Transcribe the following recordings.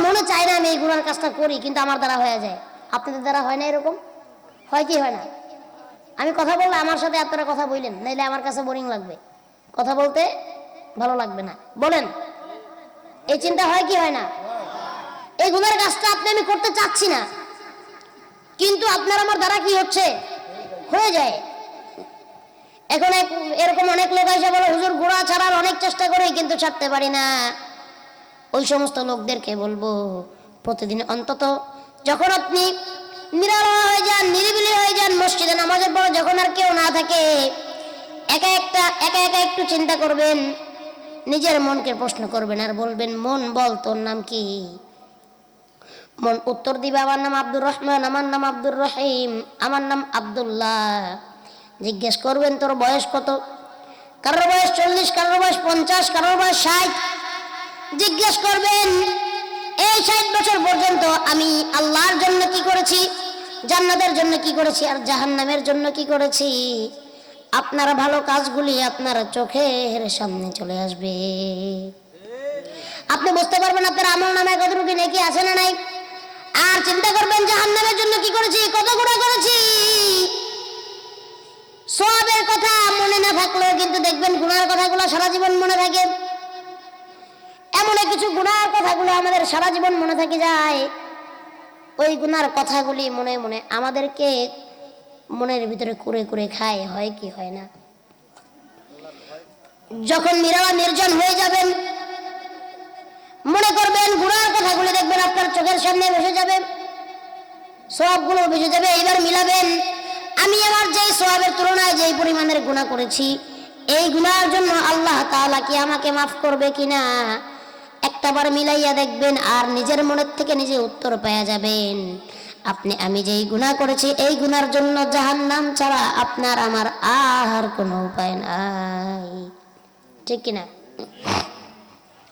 মনে চায় না আমি এই গুনার কাজটা করি, কিন্তু আমার দ্বারা হয়ে যায়। আপনাদের দ্বারা হয় না এরকম? হয় কি হয় না? আমি কথা বললে আমার সাথে আপনারা কথা বললেন, নাইলে আমার কাছে বোরিং লাগবে, কথা বলতে ভালো লাগবে না। বলেন, এই চিন্তা হয় কি হয় না? এই গুনার কাজটা আমি করতে চাচ্ছি না, কিন্তু আপনার আমার দ্বারা কি হচ্ছে? হয়ে যায়। এখন এরকম অনেক লোক এসে বলে, হুজুর গুনাহ ছাড়ার অনেক চেষ্টা করি কিন্তু ছাড়তে পারি না। ওই সমস্ত লোকদেরকে বলবো, প্রতিদিন অন্তত যখন আপনি নিরালা হয়ে যান, নিরিবিলি হয়ে যান, মসজিদে নামাজের পর যখন আর কেউ না থাকে, একা একা একটু চিন্তা করবেন, নিজের মনকে প্রশ্ন করবেন আর বলবেন, মন বল তোর নাম কি? মন উত্তর দিবে, আমার নাম আব্দুর রহমান, আমার নাম আব্দুর রহিম, আমার নাম আব্দুল্লাহ। জিজ্ঞেস করবেন তোর বয়স কত? কারোর বয়স 40, কারোর বয়স 50, কারোর বয়স 60। জিজ্ঞেস করবেন এই 60 বছর পর্যন্ত আমি আল্লাহর জন্য কি করেছি, জান্নাতের জন্য কি করেছি, আর জাহান্নামের জন্য কি করেছি। আপনার ভালো কাজগুলি আপনার চোখের সামনে চলে আসবে। আপনি বুঝতে পারবেন আপনার আমল নামায় কতটুকু নেকি আছে না নাই। আর চিন্তা করবেন জাহান্নামের জন্য কি করেছি, কত গুনাহ করেছি। সওয়াবের কথা মনে না থাকলেও কিন্তু দেখবেন গুনাহের কথাগুলো সারা জীবন মনে থাকে। এমন কিছু গুনাহের কথাগুলো আমাদের সারা জীবন মনে থেকে যায়। ওই গুনার কথাগুলি মনে মনে আমাদেরকে মনের ভিতরে কুরে কুরে খায়। হয় কি হয় না? যখন নিরালা নির্জন হয়ে যাবেন, মনে করবেন গুনার কথাগুলি দেখবেন আপনার চোখের সামনে ভেসে যাবে, সওয়াবগুলো ভেসে যাবে। এইবার মিলাবেন, আমি আমার যেই সওয়াবের তুলনায় যেই পরিমাণের গুনাহ করেছি, এই গুনার জন্য আল্লাহ তাআলা কি আমাকে মাফ করবে কিনা একটাবার মিলাইয়া দেখবেন, আর নিজের মনের থেকে নিজে উত্তর পেয়ে যাবেন। আমি যেই গুনাহ করেছি, এই গুনার জন্য জাহান্নাম ছাড়া আপনার আমার আর কোনো উপায় নাই। ঠিক কিনা?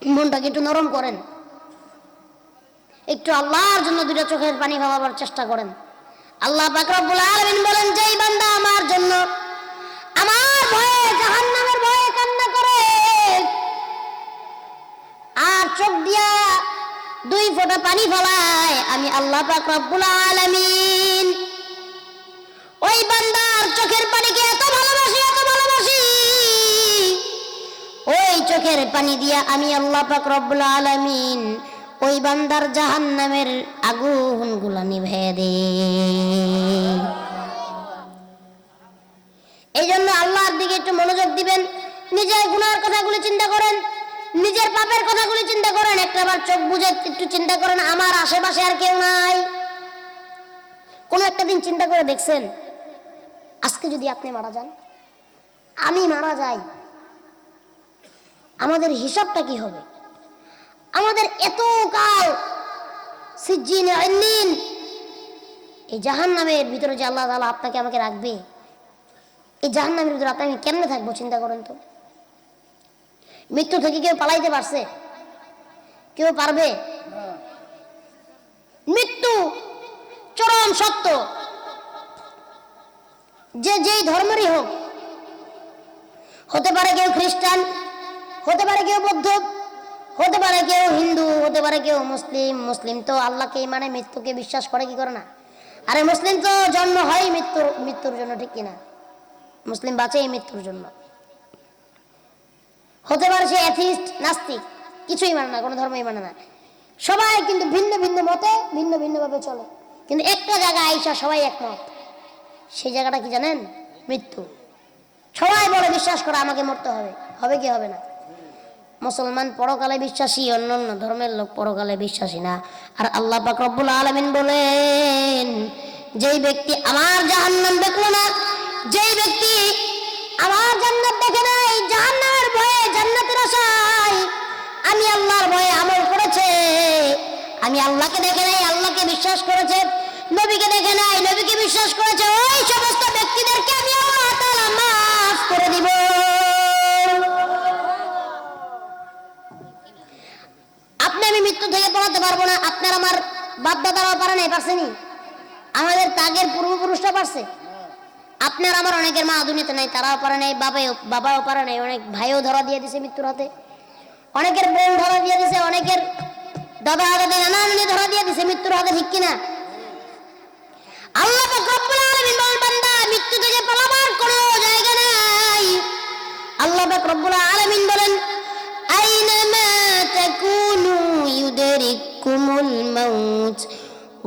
মনটাকে একটু নরম করেন, একটু আল্লাহর জন্য দুইটা চোখের পানি ভাবাবার চেষ্টা করেন। আল্লাহ পাক রব্বুল আলামিন বলেন, যেই বান্দা আমার জন্য আমার ভয়ে, জাহান্নামের ভয়ে কান্না করে আর চোখ দিয়া 2 ফোঁটা পানি ফলায়, আমি আল্লাহ পাক রব্বুল আলামিন ওই বান্দার চোখের পানিকে এত ভালোবাসি, এত ভালোবাসি, ওই চোখের পানি দিয়া আমি আল্লাহ পাক রব্বুল আলামিন ওই বান্দার জাহান্নামের আগুন গুলা নিভিয়ে দেই। এই জন্য আল্লাহর দিকে একটু মনোযোগ দিবেন। নিজের গুনার কথাগুলি চিন্তা করেন, নিজের পাপের কথাগুলি চিন্তা করেন। একটাবার চোখ বুঝে একটু চিন্তা করেন, আমার আশেপাশে আর কেউ নাই। কোনো একটা দিন চিন্তা করে দেখছেন, আজকে যদি আপনি মারা যান, আমি মারা যাই, আমাদের হিসাবটা কি হবে? আমাদের এত কাল সিজ্জিন ইল্লিন, এই জাহান্নামের ভিতরে যে আল্লাহ তাআলা আপনাকে আমাকে রাখবে, এই জাহান্নামের ভিতরে আপনি কেমনে থাকবো চিন্তা করেন তো। মৃত্যু থেকে কেউ পালাইতে পারছে? কেউ পারবে? মৃত্যু চরম সত্য। যে যেই ধর্মেরই হোক, হতে পারে কেউ খ্রিস্টান, হতে পারে কেউ বৌদ্ধ, হতে পারে কেউ হিন্দু, হতে পারে কেউ মুসলিম। মুসলিম তো আল্লাহকে মানে মৃত্যুকে বিশ্বাস করে কি করে না? আরে মুসলিম তো জন্ম হয় মৃত্যুর জন্য, ঠিক কিনা? মুসলিম বাঁচে এই মৃত্যুর জন্য। হতে পারে সে অ্যাথিস্ট, নাস্তিক, কিছুই মানে না, কোনো ধর্মই মানে না। সবাই কিন্তু ভিন্ন ভিন্ন মতে ভিন্ন ভিন্ন ভাবে চলে, কিন্তু একটা জায়গায় আইসা সবাই একমত। সেই জায়গাটা কি জানেন? মৃত্যু। সবাই বলে বিশ্বাস করে আমাকে মরতে হবে। হবে কি হবে না? মুসলমান পরকালে বিশ্বাসী, অন্যান্য ধর্মের লোক পরকালে বিশ্বাসী না। আর আল্লাহ পাক রব্বুল আলামিন বলেন, যেই ব্যক্তি আমার জাহান্নাম দেখলো না, যেই ব্যক্তি আমার জান্নাত দেখে নাই, জাহান্নামের ভয়ে জান্নাতের আশায় আমি আল্লাহর ভয়ে আমল করেছে, আমি আল্লাহকে দেখে নাই, আল্লাহকে বিশ্বাস করেছে, নবীকে দেখে নাই, নবীকে বিশ্বাস করেছে, ওই সমস্ত ব্যক্তিদেরকে আমি আল্লাহ তাআলা মাফ করে দিব। আমি মৃত্যু থেকে পড়াতে পারবো না, আপনার আমার বাপ দাদারাও পারে নাই, পারছেনি? আমাদের তাগের পূর্বপুরুষরা পারছে। আপনার আমার অনেকের মা দুনিয়াতে নাই, তারাও পারে নাই, বাবাও পারে নাই, অনেক ভাইও ধরা দিয়ে দিছে মৃত্যুর হাতে, অনেকের বোন ধরা দিয়ে দিছে, অনেকের দাদা দাদি নানা নানি ধরা দিয়ে দিছে মৃত্যুর হাতে, ঠিক কিনা? আল্লাহ পাক রব্বুল আলামিন বলেন, বান্দা মৃত্যু থেকে পালাবার কোনো জায়গা নাই। আল্লাহ পাক রব্বুল আলামিন বলেন, আইনামা তাকুনু ইউদরিকুমুল মাউত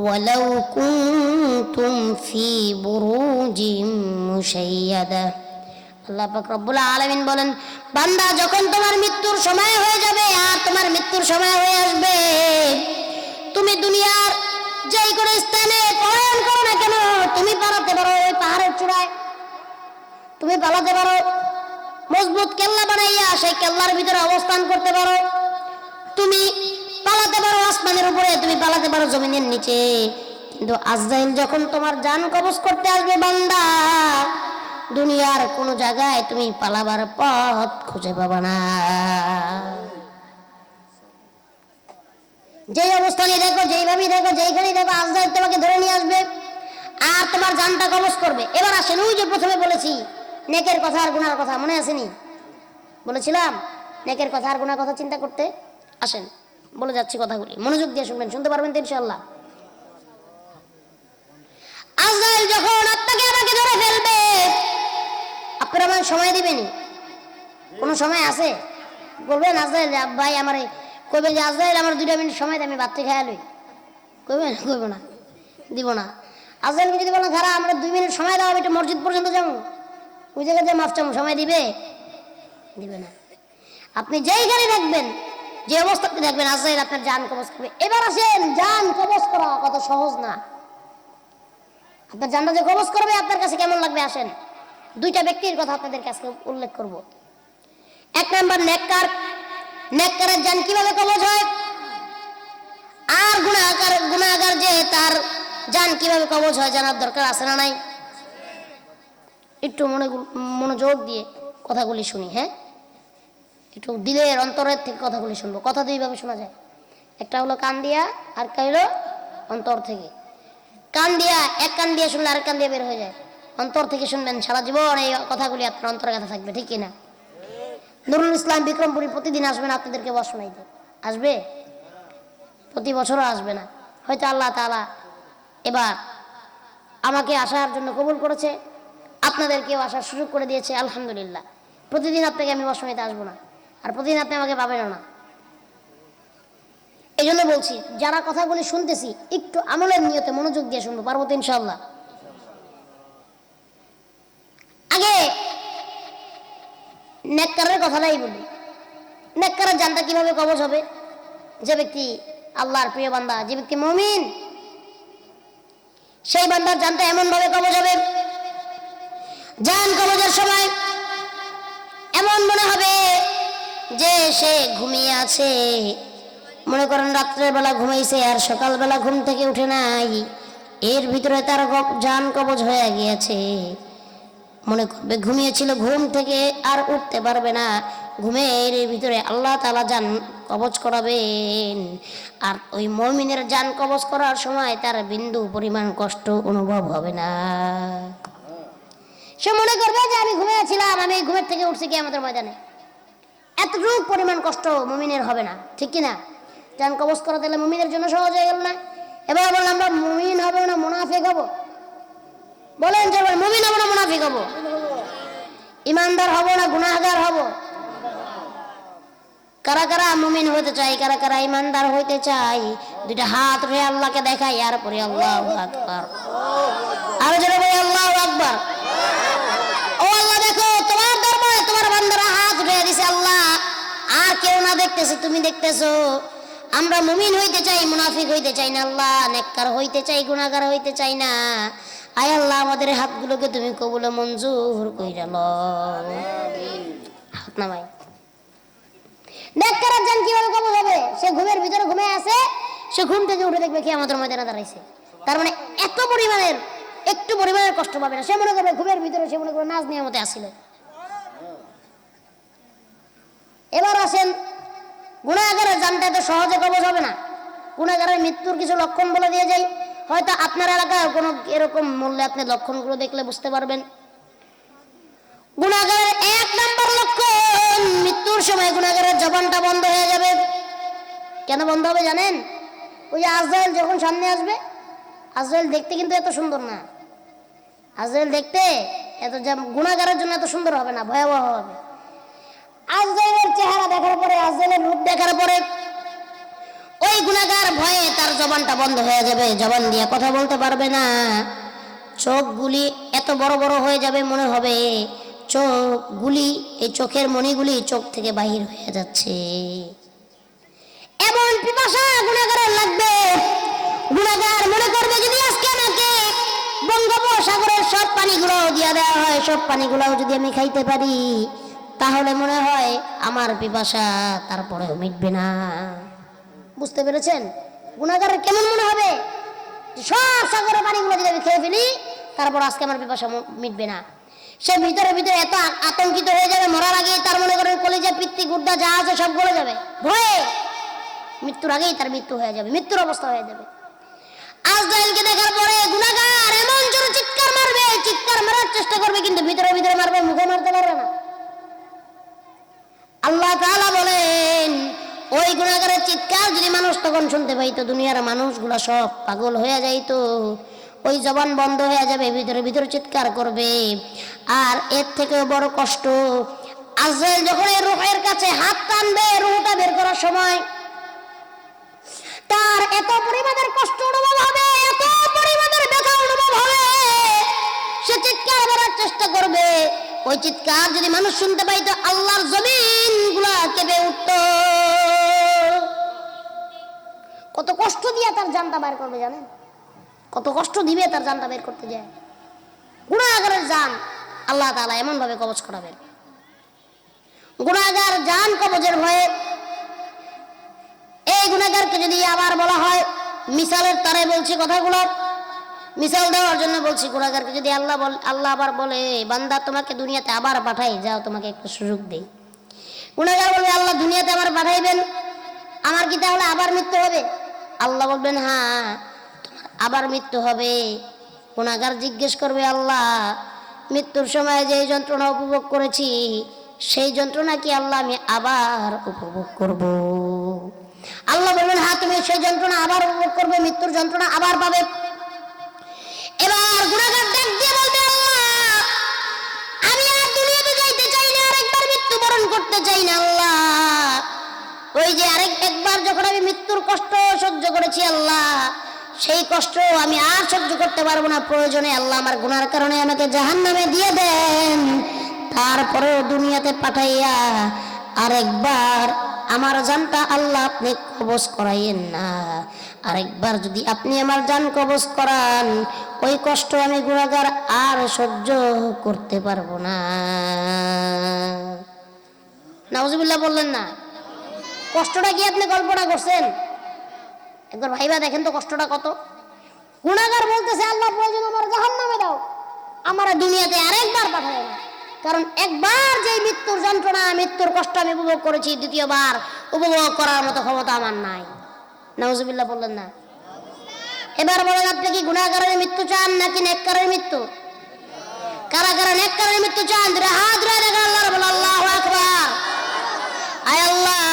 ওয়ালাউ কুনতুম ফি বুরুজিম মুশাইয়াদা। আল্লাহ পাক রব্বুল আলামিন বলেন, বান্দা যখন তোমার মৃত্যুর সময় হয়ে যাবে আর তোমার মৃত্যুর সময় হয়ে আসবে, তুমি দুনিয়ার যেই কোনো স্থানে পলায়ন করো না কেন, তুমি পালাতে পারো ওই পাহাড়ের চূড়ায়, তুমি পালাতে পারো মজবুত কেল্লা বানাইয়া সেই কেল্লার ভিতরে অবস্থান করতে পারো, তুমি পালাতে পারো আসমানের উপরে, তুমি পালাতে পারো জমিনের নিচে। কিন্তু আজরাইল যখন তোমার জান কবজ করতে আসবে বান্দা, দুনিয়ার কোন জায়গায় তুমি পালাবার পথ খুঁজে পাবা না। যেই অবস্থানে দেখো, যেইভাবে দেখো, যেইখানে দেখো, আজরাইল তোমাকে ধরে নিয়ে আসবে আর তোমার জানটা কবজ করবে। এবার আসেন, ওই যে প্রথমে বলেছি নেকের কথা আর গুনার কথা, মনে আসেনি? বলেছিলাম নেকের কথা আর গুনার কথা চিন্তা করতে। আসেন বলে যাচ্ছি কথাগুলি, মনোযোগ দিয়ে শুনবেন, শুনতে পারবেন তো ইনশাআল্লাহ। আজরাইল যখন আপনাকে আমাকে ধরে ফেলবে, আপনারা আমার সময় দিবেনি? কোনো সময় আছে? বলবেন আজরাইল ভাই আমার, কইবেন যে আজরাইল আমার 2 মিনিট সময় দেয়, আমি বাচ্চা খেয়াল হই, কইবেন? কইব না, দিব না। আজরাইলকে যদি বলেন খারাপ আমরা 2 মিনিট সময় দাও, আমি একটু মসজিদ পর্যন্ত যাবো, ওই জায়গায় যে মাফ চামো, সময় দিবে? দিবে না। আপনি যেইখানে থাকবেন, যে অবস্থাতে থাকবেন, আজরাইল আপনার জান কবজ করবে। এবার আসেন, জান কবজ করা কত সহজ না। আপনার জানটা যে কবজ করবে আপনার কাছে কেমন লাগবে? আসেন 2টা ব্যক্তির কথা আপনাদের কাছে উল্লেখ করব। 1 নাম্বার নেককার। নেককারের জান কিভাবে কবজ হয়, আর গুনাহগার যে তার জান কিভাবে কবজ হয় জানার দরকার আছে না নাই? একটু মনোযোগ দিয়ে কথাগুলি শুনি। হ্যাঁ, একটু দিলের অন্তরের থেকে কথাগুলি শুনবো। কথা 2 ভাবে শোনা যায়, একটা হলো কান দিয়া আর একটা হলো অন্তর থেকে। কান দিয়া, এক কান দিয়ে শুনলে আরেক কান দিয়ে বের হয়ে যায়। অন্তর থেকে শুনবেন, সারা জীবন এই কথাগুলি আপনার অন্তরে কথা থাকবে, ঠিক কিনা? নুরুল ইসলাম বিক্রমপুরী প্রতিদিন আসবেন আপনাদেরকে ওয়াজ শোনাইতে, আসবে? প্রতি বছরও আসবে না। হয়তো আল্লাহ তাআলা এবার আমাকে আসার জন্য কবুল করেছে, আপনাদেরকেও আসার সুযোগ করে দিয়েছে, আলহামদুলিল্লাহ। প্রতিদিন আপনাকে আমি ওয়াজ শোনাইতে আসবো না, আর প্রতিদিন আপনি আমাকে পাবেনও না। এই জন্য বলছি, যারা কথাগুলি শুনতেছি একটু আমলের নিয়তে মনোযোগ দিয়ে শুনবো, পারবো তো ইনশাআল্লাহ? আগে নেককারের কথাটাই বলি। নেককারের জানটা কিভাবে কবজ হবে? যে ব্যক্তি আল্লাহর প্রিয় বান্দা, যে ব্যক্তি মুমিন, সেই বান্দার জানটা এমন ভাবে কবজ হবে, জান কবজের সময় এমন মনে হবে যে সে ঘুমিয়ে আছে। মনে করেন রাত্রের বেলা ঘুমাইছে আর সকালবেলা ঘুম থেকে উঠে নাই, এর ভিতরে তার জান কবজ হয়ে গিয়েছে। মনে করবে ঘুমিয়েছিল, ঘুম থেকে আর উঠতে পারবে না, ঘুমের ভিতরে আল্লাহ তাআলা জান কবজ করাবেন। আর ওই মুমিনের জান কবজ করার সময় তার বিন্দু পরিমাণ কষ্ট অনুভব হবে না। সে মনে করবে যে আমি ঘুমিয়েছিলাম, আমি ঘুমের থেকে উঠছি কিয়ামতের ময়দানে। এতটুকু পরিমাণ কষ্ট মুমিনের হবে না, ঠিক কিনা? জান কবজ করা তাহলে মুমিনের জন্য সহজ হয়ে গেল না? এবার বললাম আমরা মুমিন হব না মুনাফিক হব? বলেন যে মুমিন হব না মুনাফিক হব? ইমানদার হব না গুনাহগার হব? কারা কারা মুমিন হতে চাই, কারা কারা ইমানদার হইতে চাই? 2টা হাত উঠে আল্লাহকে দেখাই, আর পরে আল্লাহু আকবার। আর জোরে বলি আল্লাহু আকবার। ও আল্লাহ, দেখো তোমার দরবারে তোমার বান্দারা হাত উঠে দিছে আল্লাহ, আর কেউ না দেখতেছে, তুমি দেখতেছো। আমরা মুমিন হইতে চাই, মুনাফিক হইতে চাই না আল্লাহ, নেককার হইতে চাই, গুনাহগার হইতে চাই না। আয় আল্লাহ, আমাদের হাতগুলোকে তুমি কবুল মঞ্জুর কইরা লও। হাত নামাই। নেককারের জান কিভাবে কবুল হবে? সে ঘুমের ভিতরে ঘুমিয়ে আছে, সে ঘুম থেকে উঠে দেখবে কিয়ামতের ময়দানে দাঁড়াইছে। তার মানে এত পরিমাণের, একটু পরিমাণের কষ্ট পাবে না। সে মনে করবে ঘুমের ভিতরে সে মনে করবে নাজ নিয়ামতে আসছিল। এবার আসেন, গুনাহগারের জানটা এত সহজে কবজ হবে না। গুনাহগারের মৃত্যুর কিছু লক্ষণ বলে দিয়ে যাই। হয়তো আপনার এলাকায় কোনো এরকম মূল্যে আপনি লক্ষণগুলো দেখলে বুঝতে পারবেন। গুনাহগারের 1 নাম্বার লক্ষণ, মৃত্যুর সময় গুনাহগারের জবানটা বন্ধ হয়ে যাবে। কেন বন্ধ হবে জানেন? ওই যে আজরাইল যখন সামনে আসবে, আজরাইল দেখতে কিন্তু এত সুন্দর না। আজরাইল দেখতে এত গুনাহগারের জন্য এত সুন্দর হবে না, ভয়াবহ হবে। আজরাইলের চেহারা দেখার পরে, আজরাইলের রূপ দেখার পরে ওই গুনাহগার ভয়ে তার জবানটা বন্ধ হয়ে যাবে, জবান দিয়ে কথা বলতে পারবে না। চোখগুলি এত বড় বড় হয়ে যাবে, মনে হবে চোখগুলি, এই চোখের মণিগুলি চোখ থেকে বাহির হয়ে যাচ্ছে। এমন পিপাসা গুনাহগারের লাগবে, গুনাহগার মনে করবে যদি আজকে আমাকে বঙ্গোপসাগরের সব পানিগুলো দিয়ে দেওয়া হয়, সব পানিগুলো যদি আমি খাইতে পারি, তাহলে মনে হয় আমার পিপাসা তারপরেও মিটবে না। বুঝতে পেরেছেন? গুনাহগারের কেমন মনে হবে? সব সাগরের পানিগুলো যদি আমি খেয়ে ফেলি, তারপর আজকে আমার পিপাসা মিটবে না। সে ভিতরে ভিতরে এত আতঙ্কিত হয়ে যাবে, মরার আগেই তার মনে করেন কলিজা পিত্তি গুর্দা যা আছে সব গলে যাবে ভয়ে। মৃত্যুর আগেই তার মৃত্যু হয়ে যাবে, মৃত্যুর অবস্থা হয়ে যাবে। আজরাইলকে দেখার পরে গুনাহগার এমন জোরে চিৎকার মারবে, চিৎকার মারার চেষ্টা করবে, কিন্তু ভিতরে ভিতরে মারবে, মুখে মারতে পারবে না। আল্লাহ তাআলা বলেন, ওই গুনাহগারের চিৎকার যদি মানুষ তখন শুনতে পাইতো, দুনিয়ার মানুষগুলা সব পাগল হয়ে যাইতো। ওই জবান বন্ধ হয়ে যাবে, ভিতরে ভিতরে চিৎকার করবে। আর এর থেকেও বড় কষ্ট, আজরাইল যখন এই রূহের কাছে হাত টানবে, রূহটা বের করার সময় তার এত পরিমাণের কষ্ট অনুভব হবে, এত পরিমাণের ব্যথা অনুভব হবে, সে চিৎকার করার চেষ্টা করবে। ওই চিৎকার যদি মানুষ শুনতে পাইতো, আল্লাহর জমিন গুলা কেঁপে উঠত। কত কষ্ট দিয়ে তার জানটা বের করবে জানেন? কত কষ্ট দিবে তার জানটা বের করতে যায়। গুনাহগারের জান আল্লাহ তাআলা এমন ভাবে কবজ করাবেন। গুনাহগার জান কবজের ভয়ে, এই গুনাহগারকে যদি আবার বলা হয়, মিসালের তারে বলছি কথাগুলো, মিসাল দেওয়ার জন্য বলছি, গুনাহগারকে যদি আল্লাহ আবার বলে, বান্দা তোমাকে দুনিয়াতে আবার পাঠাই, যাও তোমাকে একটা সুযোগ দেই। গুনাহগার বলবে, আল্লাহ দুনিয়াতে আবার পাঠাইবেন, আমার কি তাহলে আবার মৃত্যু হবে? আল্লাহ বলবেন, হ্যাঁ তোমার আবার মৃত্যু হবে। গুনাহগার জিজ্ঞেস করবে, আল্লাহ মৃত্যুর সময় যে যন্ত্রণা উপভোগ করেছি, সেই যন্ত্রণা কি আল্লাহ আমি আবার উপভোগ করব? আল্লাহ বলবেন, হ্যাঁ তুমি সেই যন্ত্রণা আবার উপভোগ করবে, মৃত্যুর যন্ত্রণা আবার পাবে। এবার গুনাহগার ডাক দিয়ে বলবে, আল্লাহ আমি আর দুনিয়াতে যাইতে চাই না, আরেকবার মৃত্যুবরণ করতে চাই না আল্লাহ। ওই যে একবার যখন আমি মৃত্যুর কষ্ট সহ্য করেছি আল্লাহ, সেই কষ্ট আমি আর সহ্য করতে পারবো না। প্রয়োজনে আল্লাহ আমার গুনার কারণে আমাকে জাহান্নামে দিয়ে দেন, তারপরেও দুনিয়াতে পাঠাইয়া আরেকবার আমার জানটা আল্লাহ আপনি কবজ করাইয়েন না। আরেকবার যদি আপনি আমার জান কবজ করান, ওই কষ্ট আমি গুনাহগার আর সহ্য করতে পারবো না। নাউজুবিল্লাহ বললেন না? কষ্টটা কি আপনি কল্পনা করছেন? একবার ভাইবা দেখেন তো কষ্টটা কত। গুনাহগার বলতেছে, আল্লাহ প্রয়োজন আমার জাহান্নামে দাও, আমার দুনিয়াতে আরেকবার পাঠায় না। কারণ একবার যে মৃত্যুর যন্ত্রণা, মৃত্যুর কষ্ট আমি উপভোগ করেছি, দ্বিতীয়বার উপভোগ করার মতো ক্ষমতা আমার নাই। নাউজুবিল্লাহ বললেন না? এবার বলেন, আপনি কি গুনাহগারের মৃত্যু চান নাকি নেককারের মৃত্যু? কারা কারা নেককারের মৃত্যু চান? হাত ধরে দেখা, আল্লাহ বলে আল্লাহু আকবার। আয় আল্লাহ,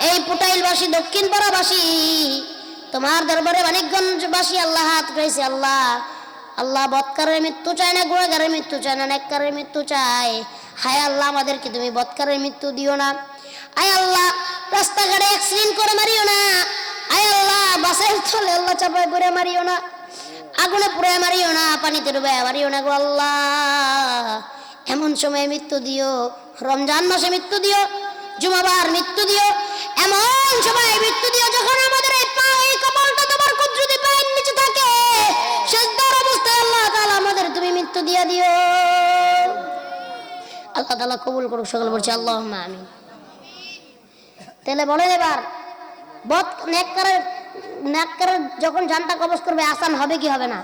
এই পুটাইলবাসী, দক্ষিণ পাড়াবাসী, তোমার দরবারে মানিকগঞ্জবাসী আল্লাহ হাত উঠাইছে। আল্লাহ আল্লাহ বদকারের মৃত্যু চায় না, গুনাহগারের মৃত্যু চায় না, নেককারের মৃত্যু চায়। হায় আল্লাহ, আমাদেরকে তুমি বদকারের মৃত্যু দিও না। আয় আল্লাহ, রাস্তাঘাটে অ্যাক্সিডেন্ট করে মারিও না। আয় আল্লাহ, বাসে চলে আল্লাহ চাপায় পড়ে মারিও না, আগুনে পুড়ে মারিও না, পানিতে ডুবে মারিও না গো আল্লাহ। এমন সময় মৃত্যু দিও, রমজান মাসে মৃত্যু দিও, জুমাবার মৃত্যু দিও, এমন সময় মৃত্যু দিও যখন আমাদের এই পা, এই কপালটা তোমার কুদরতি পায়ের নিচে থাকে, সিজদার অবস্থায় আল্লাহ তাআলা আমাদের তুমি মৃত্যু দিয়া দিও। আল্লাহ তাআলা কবুল করুক, সকল বলছি আল্লাহুম্মা আমিন। তাহলে বলেন, এবার নেককারের যখন জানটা কবজ করবে, আসান হবে কি হবে না?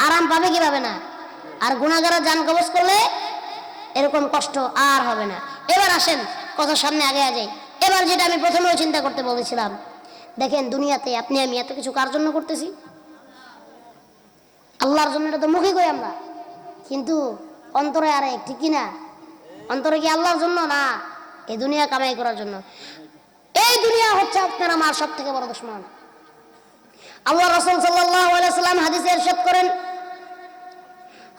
আরাম পাবে কি পাবে না? আর গুনাহগারের জান কবজ করলে এরকম কষ্ট আর হবে না। এবার আসেন কথা সামনে আগে যাই। এবার যেটা আমি প্রথমেও চিন্তা করতে বলেছিলাম, দেখেন দুনিয়াতে আপনি আমি এত কিছু কার জন্য করতেছি? আল্লাহর জন্য। এটা তো মুখে কই আমরা, কিন্তু অন্তরে আরেক, ঠিক কিনা? অন্তরে কি আল্লাহর জন্য না, এই দুনিয়া কামাই করার জন্য। এই দুনিয়া হচ্ছে আপনার আমার সব থেকে বড় দুশমন। আল্লাহ রাসূল সাল্লাল্লাহু আলাইহি ওয়াসাল্লাম হাদিসে ইরশাদ করেন,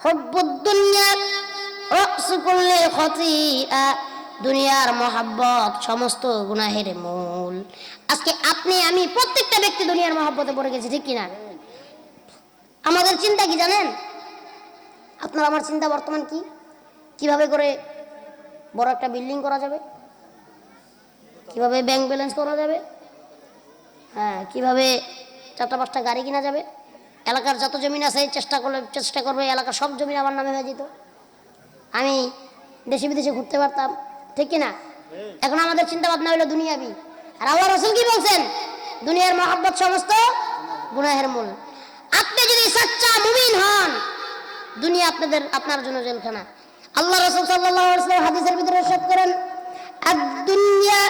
হুব্বুদ দুনিয়া রাসু কুল্লি খাতিআ, দুনিয়ার মহব্বত সমস্ত গুনাহের মূল। আজকে আপনি আমি প্রত্যেকটা ব্যক্তি দুনিয়ার মহব্বতে পড়ে গেছি, ঠিক কিনা? আমাদের চিন্তা কি জানেন? আপনার আমার চিন্তা বর্তমান কি, কিভাবে করে বড় একটা বিল্ডিং করা যাবে, কিভাবে ব্যাংক ব্যালেন্স করা যাবে, হ্যাঁ, কিভাবে 4টা 5টা গাড়ি কিনা যাবে, এলাকার যত জমিন আছে চেষ্টা করবে এলাকার সব জমিন আমার নামে হয়ে যেত, আমি দেশে বিদেশে ঘুরতে পারতাম, ঠিক কিনা? এখন আমাদের চিন্তা ভাবনা হলো দুনিয়াবি। আর আল্লাহ রাসূল কি বলছেন? দুনিয়ার মহব্বত সমস্ত গুনাহের মূল। আপনি যদি সচ্চা মুমিন হন, দুনিয়া আপনার জন্য জেলখানা। আল্লাহ রাসূল সাল্লাল্লাহু আলাইহি ওয়াসাল্লাম হাদিসের ভিতরে ইরশাদ করেন, আদ-দুনিয়া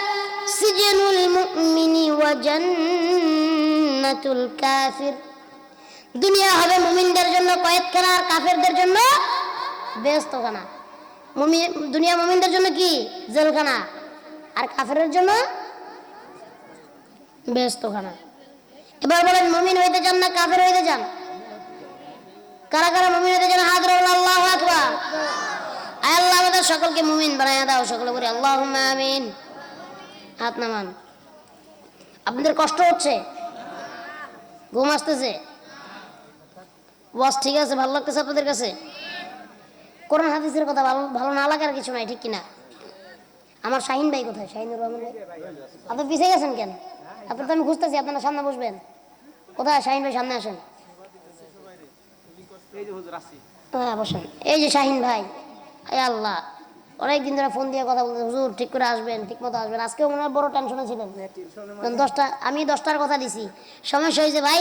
সিজনুল মুমিনি ওয়া জান্নাতুল কাফির, দুনিয়া হবে মুমিনদের জন্য কয়েদখানা আর কাফেরদের জন্য বেহেশতখানা। দুনিয়া মুমিনদের জন্য কি? জেলখানা, আর কাফেরের জন্য বেহেশতখানা। এবার বলেন, মুমিন হইতে চান না কাফের হইতে চান? কারা কারা মুমিন হইতে চান? হাত রাখুন, আল্লাহু আকবার। আয় আল্লাহ আমাদের সকলকে মুমিন বানায়া দাও, সকলে বলি আল্লাহুম্মা আমিন। হাত নামান। আপনাদের কষ্ট হচ্ছে, ঘুম আসতেছে, ওয়াজ ঠিক আছে, ভালো লাগতেছে আপনাদের কাছে? কোরআন হাদিসের কথা ভালো না লাগার কিছু নাই, ঠিক কিনা? আমার শাহিন ভাই কোথায়? শাহিনুর রহমান ভাই, আপনি পিছিয়ে গেছেন কেন? আপনার তো আমি খুঁজতেছি, আপনারা সামনে বসবেন। কোথায় শাহিন ভাই? সামনে আসেন। হ্যাঁ বসেন। এই যে শাহিন ভাই, আয় আল্লাহ, অনেকদিন ধরে ফোন দিয়ে কথা বলতে, হুজুর ঠিক করে আসবেন, ঠিক মতো আসবেন। আজকেও মনে হয় বড় টেনশনে ছিলেন। আমি 10টার কথা দিছি, সমস্যা হয়েছে ভাই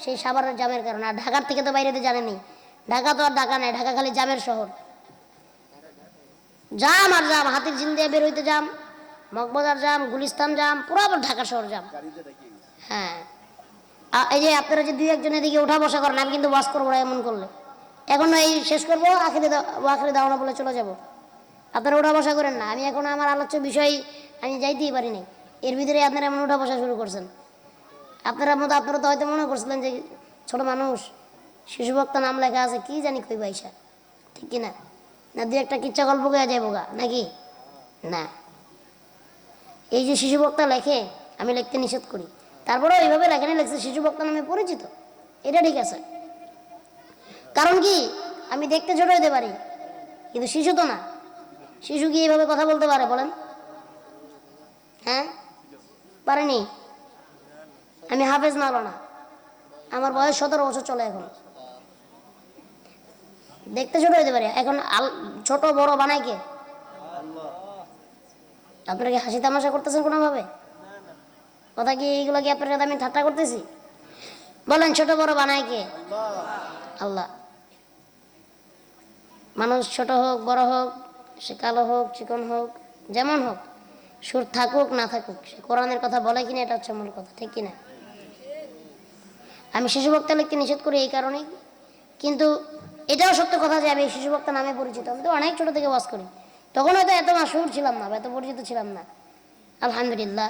সেই সাভারের জামের কারণে। আর ঢাকার থেকে তো বাইরে জানেনি, ঢাকা তো আর ঢাকা নাই, ঢাকা খালি জামের শহর। জাম আর জাম, হাতির ঝিল দিয়ে বের হইতে জাম, মগবাজার জাম, গুলিস্তান জাম, পুরো ঢাকা শহর জাম। হ্যাঁ, এই যে আপনারা যে 2-1 এদিকে উঠা বসা করেন, আমি কিন্তু ওয়াজ করবো না এমন করলে। এখন এই শেষ করবো, আখেরি দাওয়ানা বলে চলে যাব। আপনারা উঠা বসা করেন না। আমি এখন আমার আলোচ্য বিষয় আমি যাইতেই পারি নাই, এর ভিতরে আপনারা এমন উঠা বসা শুরু করছেন। আপনারা তো হয়তো মনে করছিলেন যে ছোট মানুষ, শিশু বক্তা নাম লেখা আছে, কি জানি কই পয়সা, ঠিক কিনা? না 2-1টা কিচ্ছা গল্প গিয়ে যাইব গা নাকি? না, এই যে শিশু বক্তা লেখে, আমি লিখতে নিষেধ করি, তারপরেও এইভাবে লেখানি লেখছে, শিশু বক্তা নামে পরিচিত, এটা ঠিক আছে। কারণ কি, আমি দেখতে ছোট হইতে পারি কিন্তু শিশু তো না। শিশু কি এইভাবে কথা বলতে পারে বলেন? হ্যাঁ, পারেনি। আমি হাফেজ মাওলানা, আমার বয়স 17 বছর চলে। এখন দেখতে ছোট হইতে পারে, এখন ছোট বড় বানাই কে? আপনারা কি হাসি তামাশা করতেছেন কোনোভাবে? কথা কি এইগুলো কি আপনার সাথে আমি ঠাট্টা করতেছি? বলেন, ছোট বড় বানায় কে? আল্লাহ। মানুষ ছোট হোক বড় হোক, সে কালো হোক চিকন হোক, যেমন হোক, সুর থাকুক না থাকুক, সে কোরআনের কথা বলে কিনা, এটা হচ্ছে মূল কথা, ঠিক কিনা? আমি শিশু বক্তা লিখতে নিষেধ করি এই কারণেই। কিন্তু এটাও সত্য কথা যে আমি শিশু বক্তা নামে পরিচিত। আমি তো অনেক ছোট থেকে ওয়াজ করি, তখন হয়তো এত মাশহুর ছিলাম না, এত পরিচিত ছিলাম না। আলহামদুলিল্লাহ,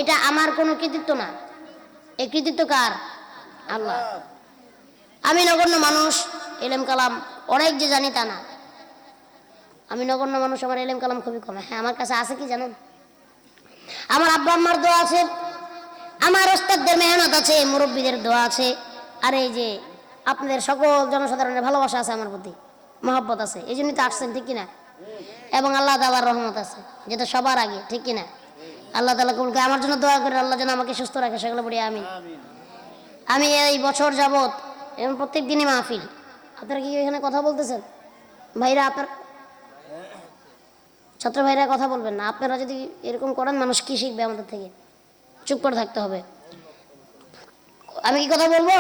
এটা আমার কোনো কৃতিত্ব না, এই কৃতিত্ব কার? আল্লাহ। আমি নগণ্য মানুষ, এলেম কালাম অনেক যে জানি তা না। আমি নগণ্য মানুষ, আমার এলেম কালাম খুবই কম। হ্যাঁ, আমার কাছে আছে কি জানেন? আমার আব্বা আম্মার দোয়া আছে, আমার ওস্তাদদের মেহনত আছে, মুরব্বীদের দোয়া আছে, আর এই যে আপনাদের সকল জনসাধারণের ভালোবাসা আছে আমার প্রতি, মহব্বত আছে, এই জন্যই তো আসছেন, ঠিক কিনা? এবং আল্লাহ তাআলার রহমত আছে, যেটা সবার আগে, ঠিক কিনা? আল্লাহ তাআলা কবুল করে। আমার জন্য দোয়া করে, আল্লাহ যেন আমাকে সুস্থ রাখে, সেগুলো বলি আমিন। আমি এই বছর যাবত এবং প্রত্যেক দিনই মাহফিল। আপনারা কি এখানে কথা বলতেছেন ভাইরা? আপনার ছাত্র ভাইরা কথা বলবেন না। আপনারা যদি এরকম করেন, মানুষ কি শিখবে আমাদের থেকে? চুপ করে থাকতে হবে। আমি কি কথা বলবো?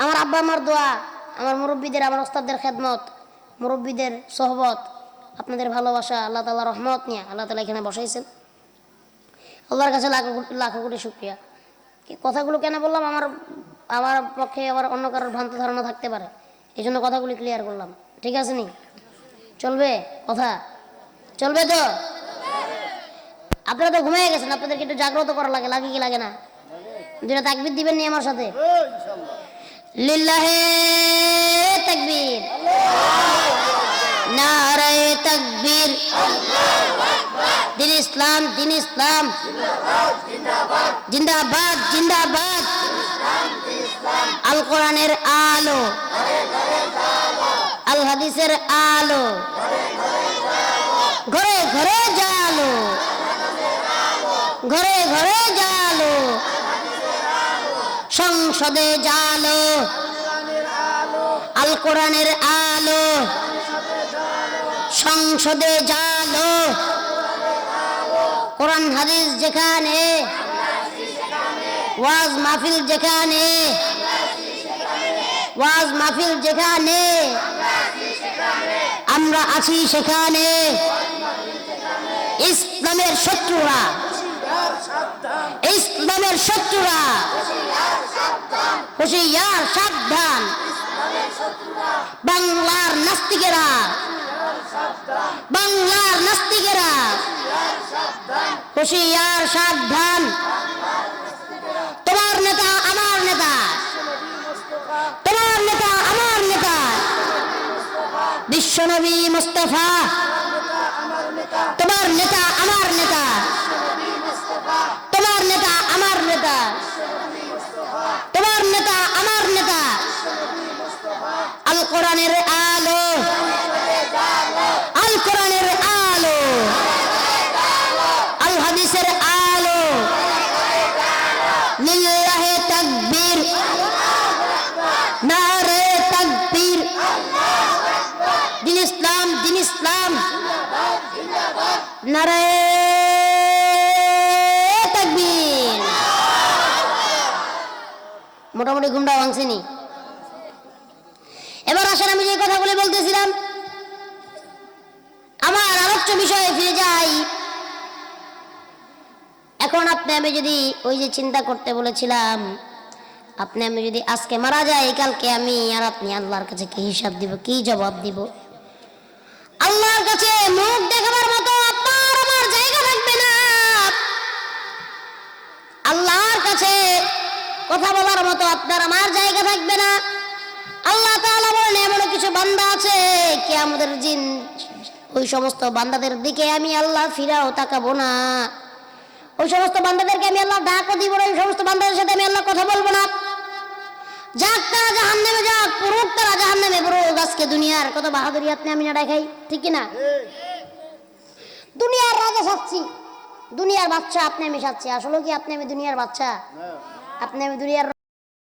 আমার আব্বা আমার দোয়া, আমার মুরব্বীদের, আমার ওস্তাদদের খেদমত, মুরব্বীদের সোহবত, আপনাদের ভালোবাসা, আল্লাহ তাআলা রহমত নিয়ে আল্লাহ তাআলা এখানে বসাইছেন। আল্লাহর কাছে লাখো কোটি শুকরিয়া। কথাগুলো কেন বললাম, আমার পক্ষে আবার অন্য কারোর ভ্রান্ত ধারণা থাকতে পারে, এই জন্য কথাগুলি ক্লিয়ার করলাম, ঠিক আছে নি? চলবে কথা? চলবে তো? আপনারা তো ঘুমিয়ে গেছেন, আপনাদেরকে একটু জাগ্রত করা লাগে, লাগে কি লাগে না? দুটা তাকবীর দিবেন নি আমার সাথে? লিল্লাহে তাকবীর, নারায়ে তাকবীর, দিন ইসলাম, দিন ইসলাম, জিন্দাবাদ জিন্দাবাদ। আল কোরআনের আলো, আল হাদিসের আলো, ঘরে ঘরে জালো, ঘরে ঘরে জালো, সংসদে জালো, আল কোরআনের আলো, সংসদে জালো, কোরআন হাদিস যেখানে, ওয়াজ মাহফিল যেখানে, ওয়াজ মাহফিল যেখানে, আমরা আছি সেখানে। ইসলামের শত্রুরা, ইসলামের শত্রুরা হুঁশিয়ার সাবধান, বাংলার নাস্তিকেরা, বাংলার নাস্তিকেরা হুঁশিয়ার সাবধান। তোমার নেতা আমার নেতা, তোমার নেতা আমার নেতা, বিশ্বনবী মুস্তাফা, তোমার নেতা আমার নেতা, তোমার নেতা আমার নেতা, তোমার নেতা আমার নেতা। আল কোরআনের আলো, আল কোরআনের আলো, আল হাদিসের আলো, লিল্লাহে তাকবীর, নারে তাকবীর, দিন ইসলাম, দিন ইসলাম, নারে তাকবীর। মোটামুটি ঘুমটা ভাঙছেনি। এবার আসেন আমি যে কথাগুলি বলতেছিলাম, আমার আলোচ্য বিষয়ে ফিরে যাই। এখন আপনি আমি যদি ওই যে চিন্তা করতে বলেছিলাম, আপনি আমি যদি আজকে মারা যাই, কালকে আমি আর আপনি আল্লাহর কাছে কি হিসাব দিব, কি জবাব দিব? আল্লাহর কাছে মুখ দেখাবার মতো আপনার আমার জায়গা থাকবে না। আল্লাহর কাছে কথা বলার মতো আপনার আমার জায়গা থাকবে না। আল্লাহ তাআলা বলেন, এমন কিছু বান্দা আছে কিয়ামতের দিন ওই সমস্ত বান্দাদের দিকে আমি আল্লাহ ফিরাও তাকাবো না, ওই সমস্ত বান্দাদেরকে আমি আল্লাহ ডাকও দিব না, ওই সমস্ত বান্দাদের সাথে আমি আল্লাহ কথা বলবো না। যাক তারা জাহান্নামে যাক, পুরুক তারা জাহান্নামে পুরুক। আজকে দুনিয়ার কত বাহাদুরি আপনি আমি না দেখাই, ঠিক কিনা? দুনিয়ার রাজা সাচ্ছি, দুনিয়ার বাচ্চা আপনি আমি সাচ্ছি। আসলে কি আপনি আমি দুনিয়ার বাচ্চা? আপনি আমি দুনিয়ার